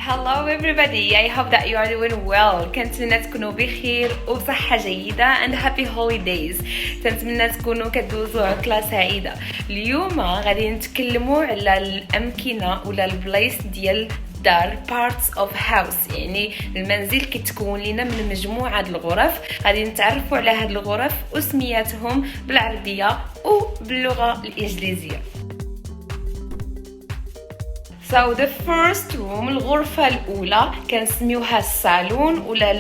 Hello everybody, I hope that you are doing well. كنتمنى تكونوا بخير وبصحة جيدة and happy holidays. كنتمنى تكونوا كدوزوا عطلة سعيدة. اليوم غادي نتكلموا على الأمكنة ولا البلايص ديال دار parts of house، يعني المنزل كتكون لنا من مجموعة الغرف. غادي نتعرفوا على هاد الغرف وسمياتهم بالعربية وباللغة الإنجليزية. So the first room، الغرفة الأولى كنسميوها الصالون ولا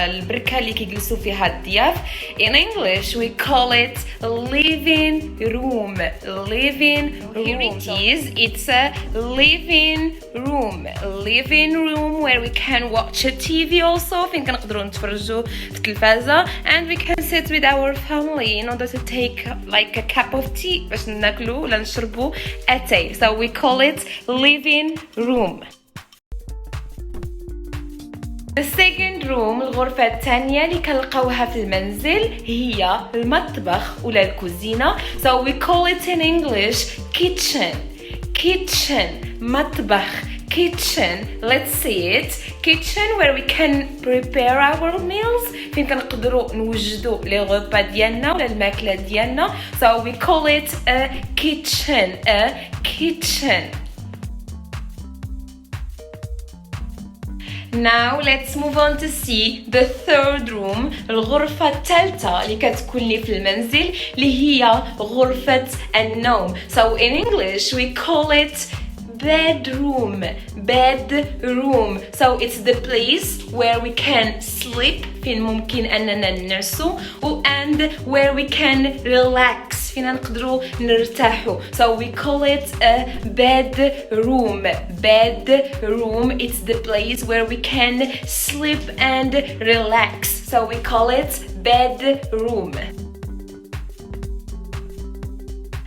البركة اللي كيجلسوا فيها الضياف. In English we call it living room. Living room. Here it is. It's a living room. Living room where we can watch a TV also. فين كنقدروا نتفرجوا في التلفازة. And we can sit with our family in order to take like a cup of tea باش ناكلوا ولا نشربوا a tea. So we call it living room. The second room، الغرفة الثانية اللي كنلقاوها في المنزل هي المطبخ ولا الكوزينة. So we call it in English kitchen. Kitchen، مطبخ. Kitchen, let's see it. Kitchen where we can prepare our meals. فين كنقدروا نوجدوا لي غوبا ديالنا ولا الماكلة ديالنا. So we call it a kitchen. A kitchen. Now let's move on to see the third room، الغرفة الثالثة اللي كتكون لي في المنزل اللي هي غرفة النوم. So in English we call it bedroom. Bedroom. So it's the place where we can sleep، فين ممكن أننا ننعسوا، and where we can relax، فين نقدروا نرتاحوا. So we call it a bedroom. Bedroom. It's the place where we can sleep and relax. So we call it bedroom.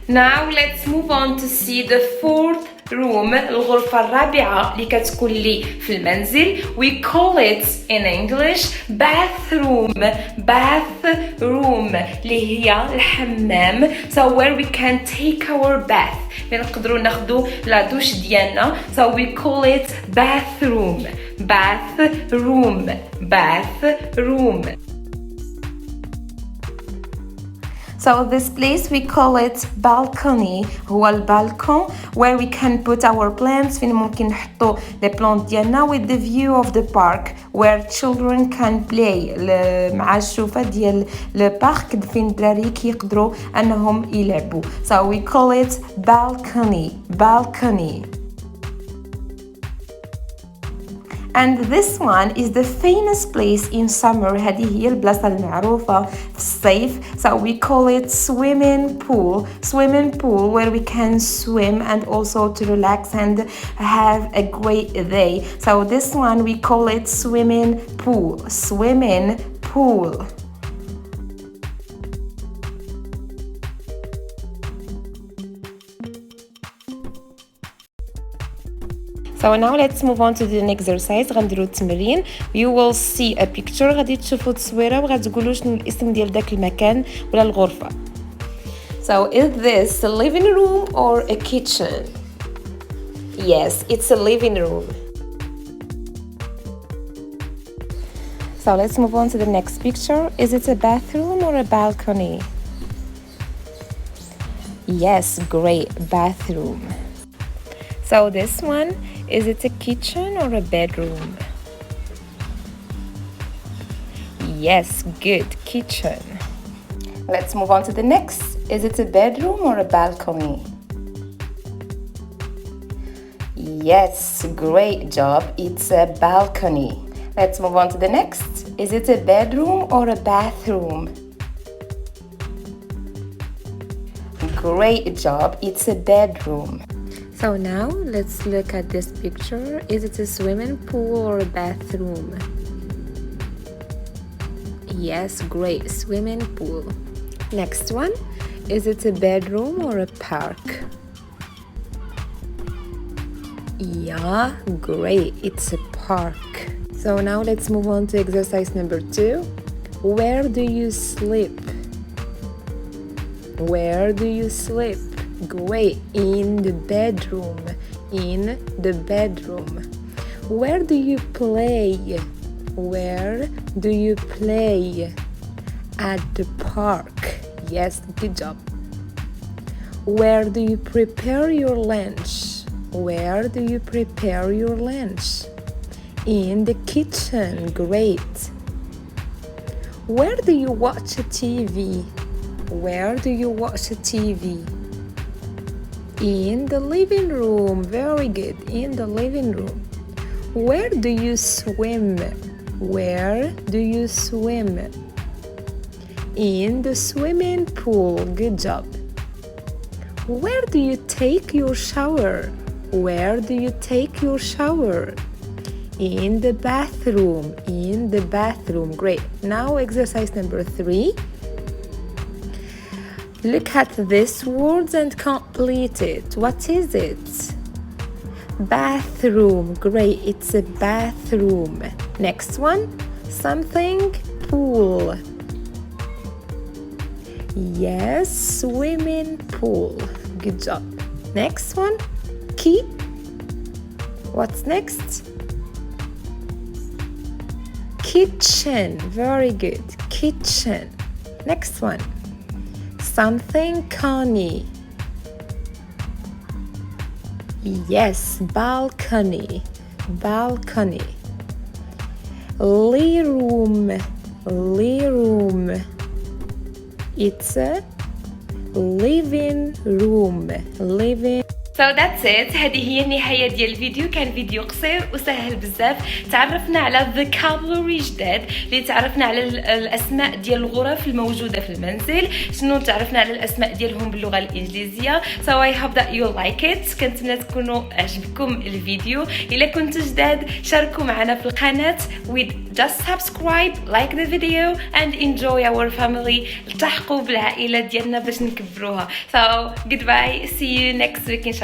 Now let's move on to see the fourth room، الغرفة الرابعة اللي كتكون لي في المنزل. We call it in English bathroom. Bathroom اللي هي الحمام. So where we can take our bath، اللي نقدروا ناخدو لا دوش ديالنا. So we call it bathroom. Bathroom. Bathroom. So this place we call it balcony. هو البالكون where we can put our plants، فين ممكن نحطو les plantes ديالنا with the view of the park where children can play. مع الشوفة ديال البارك فين الدراري كيقدروا أنهم يلعبوا. So we call it balcony. Balcony. And this one is the famous place in summer. هذه هي البلاصة المعروفة في الصيف. So we call it swimming pool. Swimming pool where we can swim and also to relax and have a great day. So this one we call it swimming pool. Swimming pool. So now let's move on to the next exercise. غنديرو التمرين. You will see a picture. غادي تشوفوا تصويرة وغتقولوا شنو الاسم ديال داك المكان ولا الغرفة. So is this a living room or a kitchen? Yes, it's a living room. So let's move on to the next picture. Is it a bathroom or a balcony? Yes, great, bathroom. So this one, is it a kitchen or a bedroom? Yes, good, kitchen. Let's move on to the next. Is it a bedroom or a balcony? Yes, great job. It's a balcony. Let's move on to the next. Is it a bedroom or a bathroom? Great job. It's a bedroom. So now let's look at this picture. Is it a swimming pool or a bathroom? Yes, great, swimming pool. Next one, is it a bedroom or a park? Yeah, great, it's a park. So now let's move on to exercise number 2. Where do you sleep? Where do you sleep? Great, in the bedroom. In the bedroom. Where do you play? Where do you play? At the park. Yes, good job. Where do you prepare your lunch? Where do you prepare your lunch? In the kitchen. Great. Where do you watch a TV? Where do you watch a TV? In the living room. Very good. In the living room. Where do you swim? Where do you swim? In the swimming pool. Good job. Where do you take your shower? Where do you take your shower? In the bathroom. In the bathroom. Great. Now exercise number 3. Look at these words and complete it. What is it? Bathroom. Great. It's a bathroom. Next one. Something. Pool. Yes, swimming pool. Good job. Next one. Key. What's next? Kitchen. Very good. Kitchen. Next one. Something Connie. Yes, balcony. Balcony. Room. Room. It's a living room. Living. So that's it. هذه هي النهاية ديال الفيديو. كان فيديو قصير وسهل بزاف. تعرفنا على vocabulary جداد اللي تعرفنا على الأسماء ديال الغرف الموجودة في المنزل. شنو تعرفنا على الأسماء ديالهم باللغة الإنجليزية. So I hope that you like it. كنتمنى تكونوا عجبكم الفيديو. إلا كنتوا جداد شاركوا معنا في القناة with just subscribe, like the video and enjoy our family. التحقوا بالعائلة ديالنا باش نكبروها. So goodbye. See you next week إن شاء الله.